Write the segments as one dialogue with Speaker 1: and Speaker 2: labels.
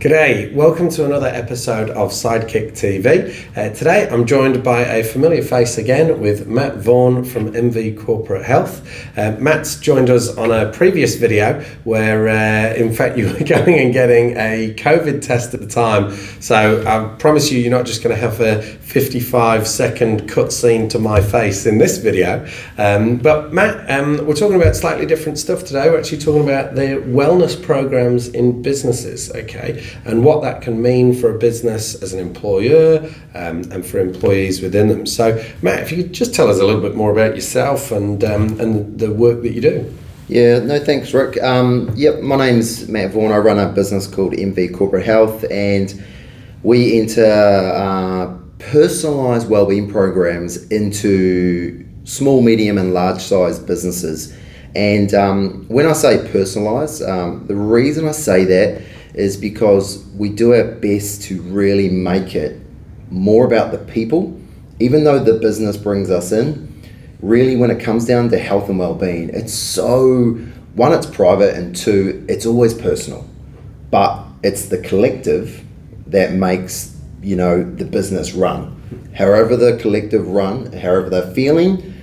Speaker 1: G'day, welcome to another episode of SidekickTV. Today I'm joined by a familiar face again with Matt Vaughan from MV Corporate Health. Matt's joined us on a previous video where in fact you were going and getting a COVID test at the time. So I promise you're not just going to have a 55-second cutscene to my face in this video. But Matt, we're talking about slightly different stuff today. We're actually talking about the wellness programs in businesses, okay? And what that can mean for a business as an employer and for employees within them. So, Matt, if you could just tell us a little bit more about yourself and the work that you do.
Speaker 2: Yeah, no, thanks, Rick. My name's Matt Vaughan. I run a business called MV Corporate Health, and we enter personalised wellbeing programs into small, medium, and large-sized businesses. And when I say personalised, the reason I say that is because we do our best to really make it more about the people. Even though the business brings us in, really when it comes down to health and well-being, it's so, one, it's private, and two, it's always personal. But it's the collective that makes, the business run. However the collective run, however they're feeling,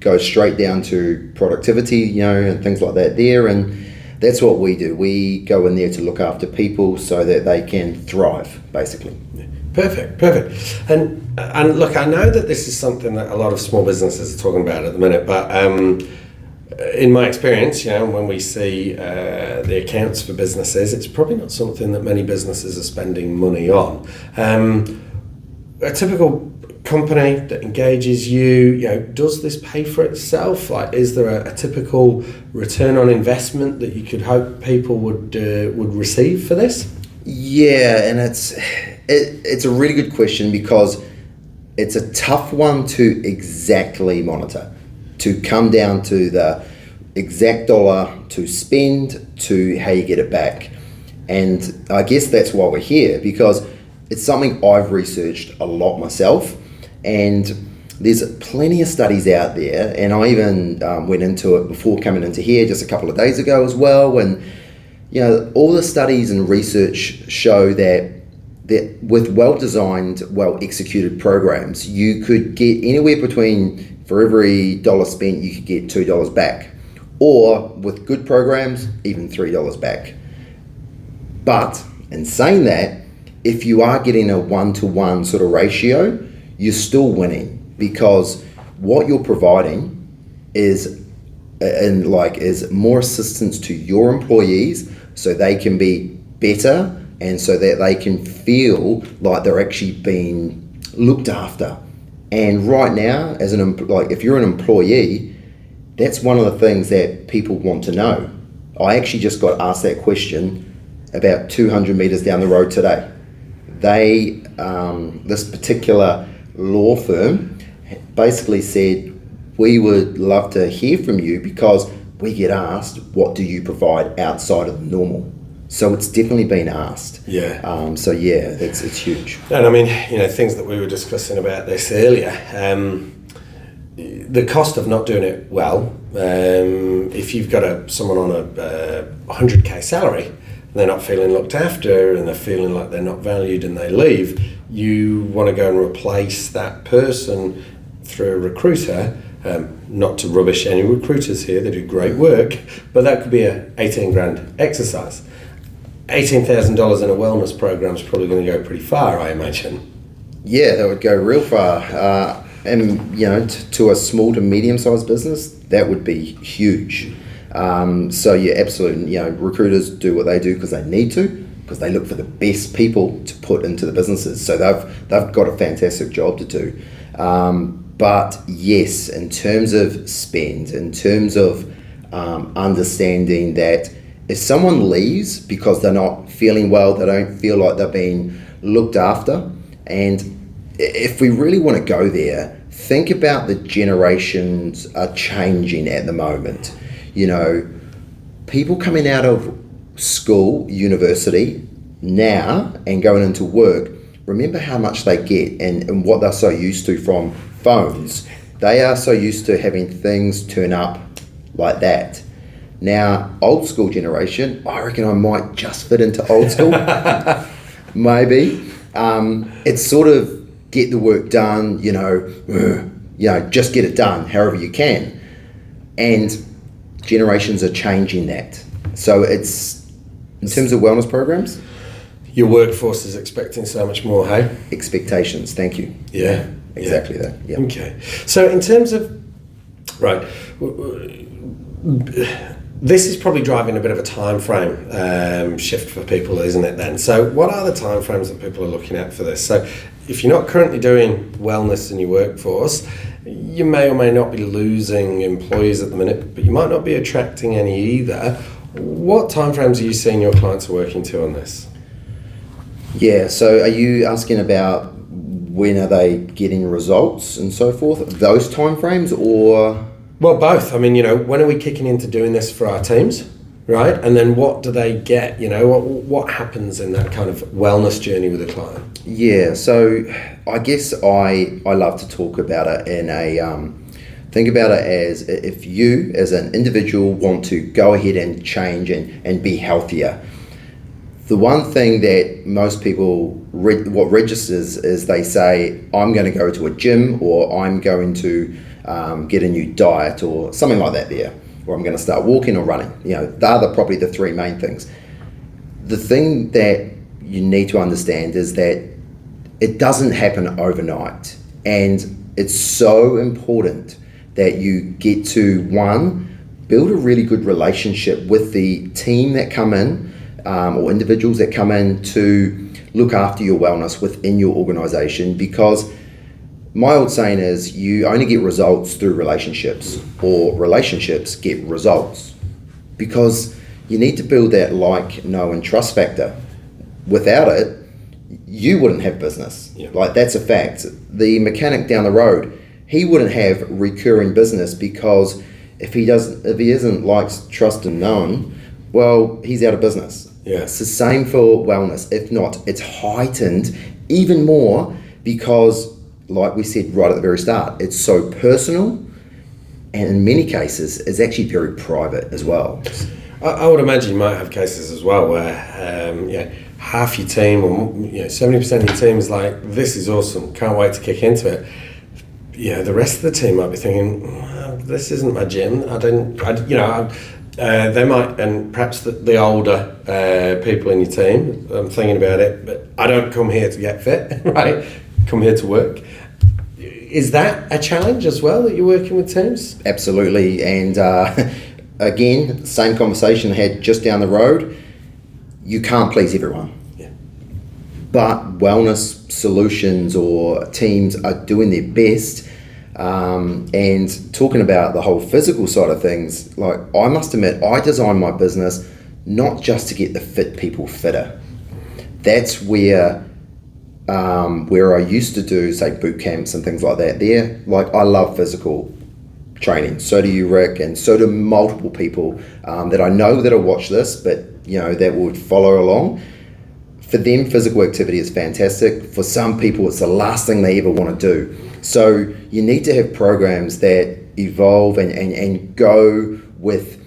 Speaker 2: goes straight down to productivity, and things like that there. And that's what we do. We go in there to look after people so that they can thrive, basically.
Speaker 1: Perfect. And look, I know that this is something that a lot of small businesses are talking about at the minute, but in my experience, when we see the accounts for businesses, it's probably not something that many businesses are spending money on. A typical company that engages you, does this pay for itself? Like, is there a typical return on investment that you could hope people would receive for this?
Speaker 2: Yeah, and it's a really good question because it's a tough one to exactly monitor, to come down to the exact dollar to spend to how you get it back. And I guess that's why we're here, because it's something I've researched a lot myself. And there's plenty of studies out there, and I even went into it before coming into here just a couple of days ago as well. And all the studies and research show that with well-designed, well-executed programs, you could get anywhere between, for every dollar spent, you could get $2 back, or with good programs, even $3 back. But in saying that, if you are getting a 1-to-1 sort of ratio, you're still winning, because what you're providing is more assistance to your employees so they can be better and so that they can feel like they're actually being looked after. And right now, if you're an employee, that's one of the things that people want to know. I actually just got asked that question about 200 meters down the road today. This particular law firm basically said, we would love to hear from you because we get asked, what do you provide outside of the normal? So it's definitely been asked.
Speaker 1: Yeah.
Speaker 2: It's huge.
Speaker 1: And I mean, things that we were discussing about this earlier, the cost of not doing it well, if you've got someone on a 100k salary, they're not feeling looked after and they're feeling like they're not valued and they leave, you want to go and replace that person through a recruiter. Not to rubbish any recruiters here, they do great work, but that could be a 18 grand exercise. $18,000 in a wellness program is probably going to go pretty far, I imagine.
Speaker 2: Yeah, that would go real far. And to a small to medium sized business, that would be huge. Absolutely, recruiters do what they do because they need to, because they look for the best people to put into the businesses. So they've got a fantastic job to do. But yes, in terms of spend, in terms of understanding that if someone leaves because they're not feeling well, they don't feel like they're being looked after, and if we really want to go there, think about the generations are changing at the moment. People coming out of school, university now and going into work, remember how much they get and what they're so used to from phones. They are so used to having things turn up like that. Now, old school generation, I reckon I might just fit into old school, maybe. It's sort of get the work done, just get it done however you can. And generations are changing that. So it's, in terms of wellness programs,
Speaker 1: your workforce is expecting so much more, hey?
Speaker 2: expectations, thank you.
Speaker 1: Yeah.
Speaker 2: Exactly that, yeah.
Speaker 1: Okay. So in terms of, right, this is probably driving a bit of a time frame shift for people, isn't it then? So what are the time frames that people are looking at for this? So if you're not currently doing wellness in your workforce, you may or may not be losing employees at the minute, but you might not be attracting any either. What time frames are you seeing your clients are working to on this?
Speaker 2: Yeah, so are you asking about when are they getting results and so forth? Those timeframes, or?
Speaker 1: Well, both. I mean, when are we kicking into doing this for our teams, right? And then what do they get? What happens in that kind of wellness journey with a client?
Speaker 2: Yeah, so I guess I love to talk about it in think about it as if you as an individual want to go ahead and change and be healthier. The one thing that most people, what registers is they say, I'm going to go to a gym, or I'm going to get a new diet or something like that there, or I'm going to start walking or running. Probably the three main things. The thing that you need to understand is that it doesn't happen overnight, and it's so important that you get to, one, build a really good relationship with the team that come in, or individuals that come in to look after your wellness within your organization, because my old saying is you only get results through relationships, or relationships get results, because you need to build that like, know and trust factor. Without it, you wouldn't have business.
Speaker 1: Yeah.
Speaker 2: Like, that's a fact. The mechanic down the road, he wouldn't have recurring business, because if he isn't liked, trust and known, well, he's out of business.
Speaker 1: Yeah.
Speaker 2: It's the same for wellness. If not, it's heightened even more, because, like we said right at the very start, it's so personal, and in many cases, it's actually very private as well.
Speaker 1: I would imagine you might have cases as well where half your team, or 70% of your team is like, this is awesome, can't wait to kick into it. The rest of the team might be thinking, well, this isn't my gym. They might, and perhaps the older people in your team, I'm thinking about it, but I don't come here to get fit, right? Come here to work. Is that a challenge as well, that you're working with teams?
Speaker 2: Absolutely, and again, same conversation I had just down the road. You can't please everyone.
Speaker 1: Yeah.
Speaker 2: But wellness solutions or teams are doing their best. And talking about the whole physical side of things, like, I must admit, I designed my business not just to get the fit people fitter. That's where I used to do, say, boot camps and things like that. I love physical training. So do you, Rick, and so do multiple people that I know that'll watch this, but that would follow along. For them, physical activity is fantastic. For some people, it's the last thing they ever want to do. So you need to have programs that evolve and go with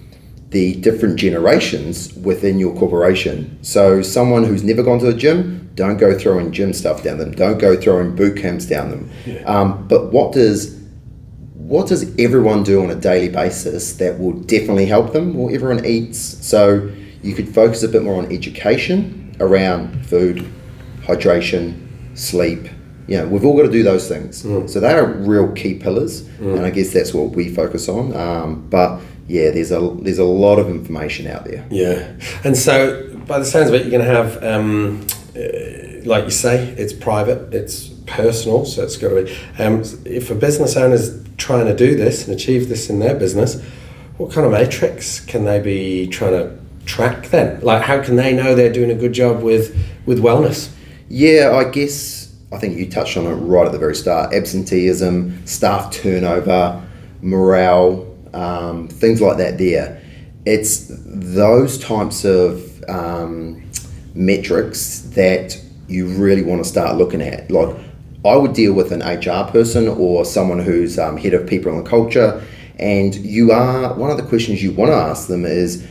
Speaker 2: the different generations within your corporation. So someone who's never gone to a gym, don't go throwing gym stuff down them. Don't go throwing boot camps down them. Yeah. But what does everyone do on a daily basis that will definitely help them? Well, everyone eats. So you could focus a bit more on education around food, hydration, sleep. We've all got to do those things. So they are real key pillars, and I guess that's what we focus on. But yeah, there's a lot of information out there. Yeah,
Speaker 1: and so by the sounds of it, you're going to have, like you say, it's private, it's personal, so it's got to be. If a business owner's trying to do this and achieve this in their business, what kind of matrix can they be trying to track then? Like, how can they know they're doing a good job with wellness?
Speaker 2: Yeah, I think you touched on it right at the very start. Absenteeism, staff turnover, morale, things like that there. It's those types of metrics that you really want to start looking at. Like, I would deal with an HR person or someone who's head of people and culture, And one of the questions you want to ask them is,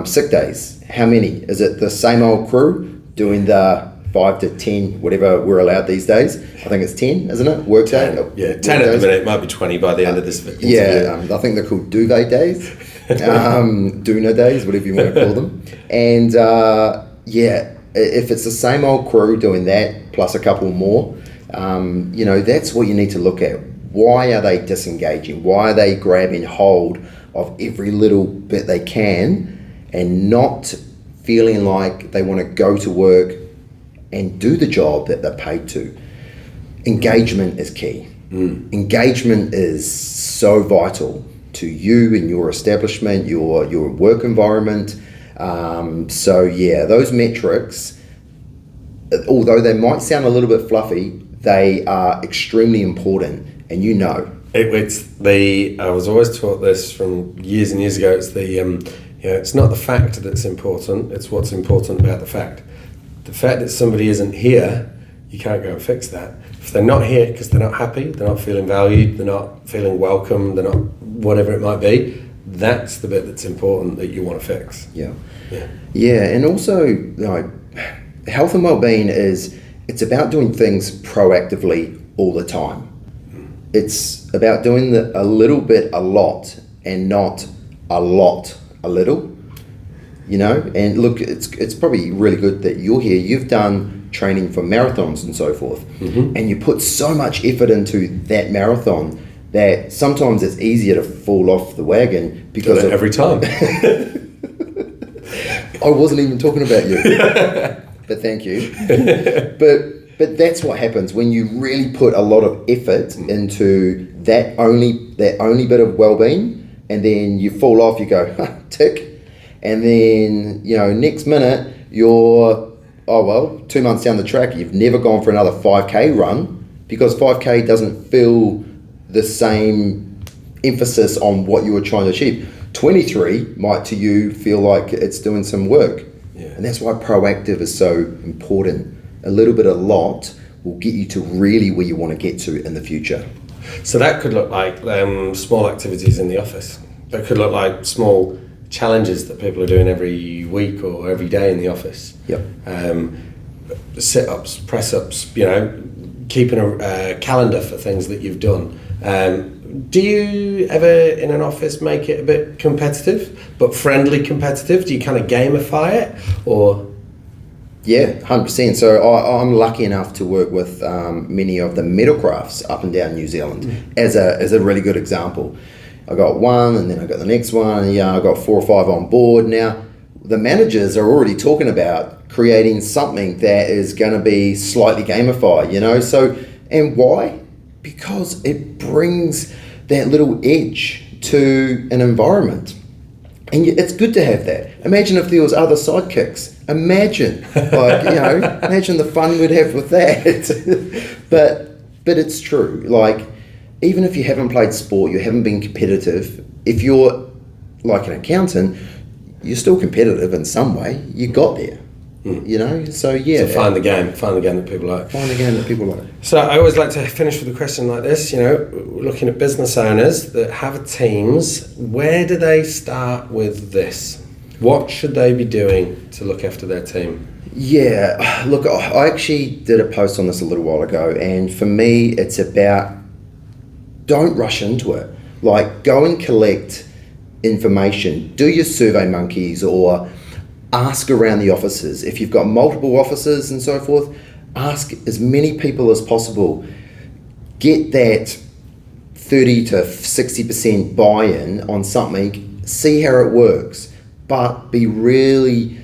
Speaker 2: sick days. How many? Is it the same old crew doing the 5 to 10, whatever we're allowed these days? I think it's 10, isn't it? Work day?
Speaker 1: 10. Yeah, 10 at the minute. It might be 20 by the end of this interview.
Speaker 2: Yeah, I think they're called duvet days, doona days, whatever you want to call them. And if it's the same old crew doing that, plus a couple more, that's what you need to look at. Why are they disengaging? Why are they grabbing hold of every little bit they can and not feeling like they want to go to work and do the job that they're paid to? Engagement is key. Engagement is so vital to you and your establishment, your work environment. Those metrics, although they might sound a little bit fluffy, they are extremely important, and
Speaker 1: I was always taught this from years and years ago. It's it's not the fact that's important, it's what's important about the fact. The fact that somebody isn't here, you can't go and fix that. If they're not here because they're not happy, they're not feeling valued, they're not feeling welcome, they're not whatever it might be, that's the bit that's important that you want to fix.
Speaker 2: Yeah, and also, health and well-being it's about doing things proactively all the time. It's about doing a little bit a lot and not a lot a little, and look, it's probably really good that you're here. You've done training for marathons and so forth, and you put so much effort into that marathon that sometimes it's easier to fall off the wagon because
Speaker 1: every time.
Speaker 2: I wasn't even talking about you, but thank you. But that's what happens when you really put a lot of effort into that only bit of well-being, and then you fall off. You go tick, and then next minute you're 2 months down the track. You've never gone for another 5K run because 5K doesn't feel the same emphasis on what you were trying to achieve. 23 might to you feel like it's doing some work, and that's why proactive is so important. A little bit, a lot will get you to really where you want to get to in the future.
Speaker 1: So that could look like small activities in the office. That could look like small challenges that people are doing every week or every day in the office. Sit-ups, press-ups, keeping a calendar for things that you've done. Do you ever in an office make it a bit competitive, but friendly competitive? Do you kind of gamify it, or?
Speaker 2: Yeah, 100%. So I'm lucky enough to work with many of the metalcrafts up and down New Zealand as a really good example. I got one, and then I got the next one, and I got 4 or 5 on board. Now, the managers are already talking about creating something that is going to be slightly gamified, So, and why? Because it brings that little edge to an environment. And it's good to have that. Imagine if there was other sidekicks. Imagine the fun we'd have with that. But it's true. Like, even if you haven't played sport, you haven't been competitive, if you're like an accountant, you're still competitive in some way. You got there. So find the game that people like. So I always like to finish with a question like this, looking at business owners that have teams, where do they start with this? What should they be doing to look after their team? Yeah, look, I actually did a post on this a little while ago, and for me it's about, don't rush into it. Like, go and collect information, do your survey monkeys, or ask around the offices. If you've got multiple offices and so forth, ask as many people as possible. Get that 30 to 60% buy-in on something, see how it works, but be really,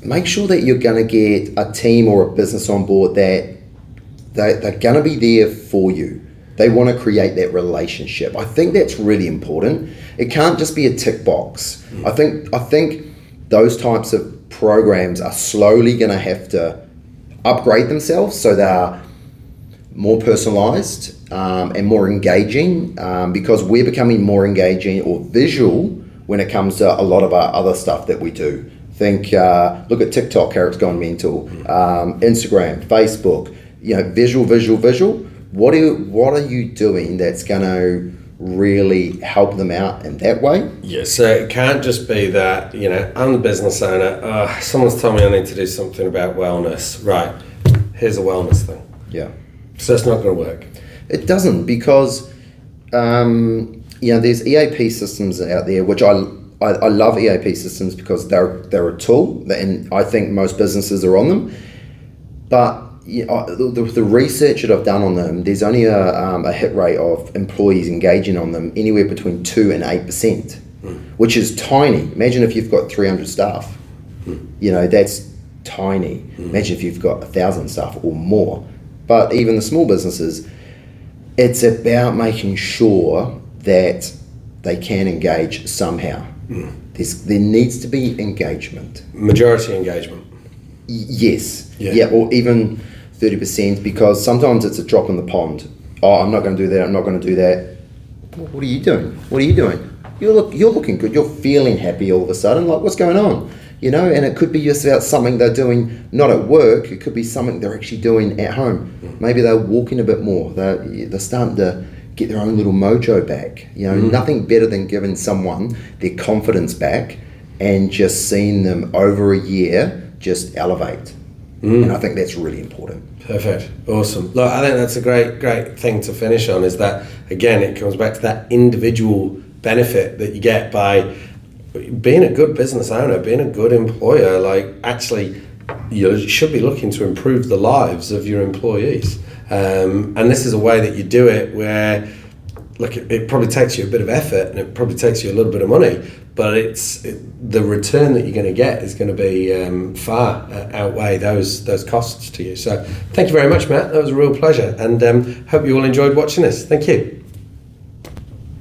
Speaker 2: make sure that you're going to get a team or a business on board that they're going to be there for you. They want to create that relationship. I think that's really important. It can't just be a tick box. I think those types of programs are slowly going to have to upgrade themselves so they are more personalized and more engaging, because we're becoming more engaging or visual when it comes to a lot of our other stuff that we do. Look at TikTok, how it's gone mental. Instagram, Facebook, visual. What are you doing that's going to really help them out in that way.
Speaker 1: Yeah, so it can't just be that, I'm the business owner, someone's told me I need to do something about wellness. Right, here's a wellness thing.
Speaker 2: Yeah.
Speaker 1: So it's not going to work.
Speaker 2: It doesn't, because there's EAP systems out there, which I love EAP systems because they're a tool, and I think most businesses are on them. But the research that I've done on them, there's only a hit rate of employees engaging on them anywhere between 2 and 8%, which is tiny. Imagine if you've got 300 staff. That's tiny. Imagine if you've got 1,000 staff or more. But even the small businesses, it's about making sure that they can engage somehow. There needs to be engagement.
Speaker 1: Majority engagement.
Speaker 2: Yes. Yeah, or even 30%, because sometimes it's a drop in the pond. Oh, I'm not going to do that. I'm not going to do that. Well, what are you doing? What are you doing? You're looking good. You're feeling happy all of a sudden. Like, what's going on? And it could be just about something they're doing, not at work. It could be something they're actually doing at home. Maybe they're walking a bit more. They're starting to get their own little mojo back. Nothing better than giving someone their confidence back and just seeing them over a year just elevate. And I think that's really important.
Speaker 1: Perfect. Awesome. Look, I think that's a great thing to finish on, is that, again, it comes back to that individual benefit that you get by being a good business owner, being a good employer. Like, actually, you should be looking to improve the lives of your employees. And this is a way that you do it where, look, it probably takes you a bit of effort and it probably takes you a little bit of money, but the return that you're going to get is going to be far outweigh those costs to you. So thank you very much, Matt. That was a real pleasure, and hope you all enjoyed watching this. Thank you.